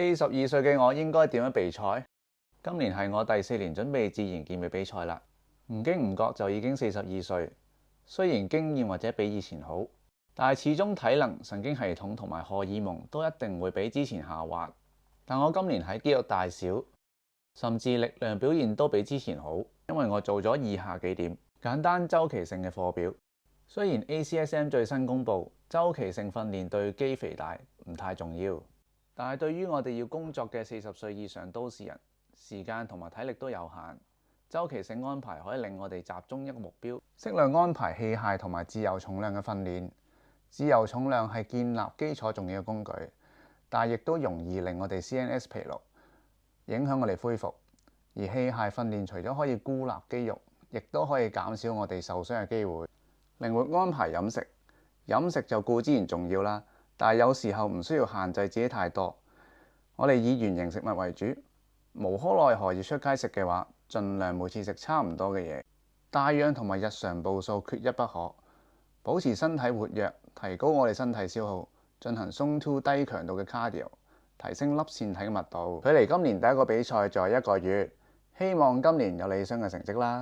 42歲嘅我應該點樣備賽？今年係我第4年準備自然健美比賽啦，唔經唔覺就已經42歲。雖然經驗或者比以前好，但係始終體能、神經系統同埋荷爾蒙都一定會比之前下滑。但我今年喺肌肉大小，甚至力量表現都比之前好，因為我做咗以下幾點簡單週期性嘅課表。雖然 ACSM 最新公布週期性訓練對肌肥大唔太重要，但係對於我哋要工作嘅40歲以上都市人，時間同埋體力都有限，週期性安排可以令我哋集中一個目標，適量安排器械同埋自由重量嘅訓練。自由重量係建立基礎重要嘅工具，但係亦都容易令我哋 CNS 疲勞，影響我哋恢復。而器械訓練除咗可以孤立肌肉，亦都可以減少我哋受傷嘅機會。靈活安排飲食，飲食就固然重要啦，但係有時候唔需要限制自己太多。我哋以原型食物為主，無可奈何要出街食嘅話，盡量每次食差唔多嘅嘢。帶氧同埋日常步數缺一不可，保持身體活躍，提高我哋身體消耗，進行鬆 2低強度嘅 cardio， 提升粒線體嘅密度。距離今年第一個比賽仲有1個月，希望今年有理想嘅成績啦。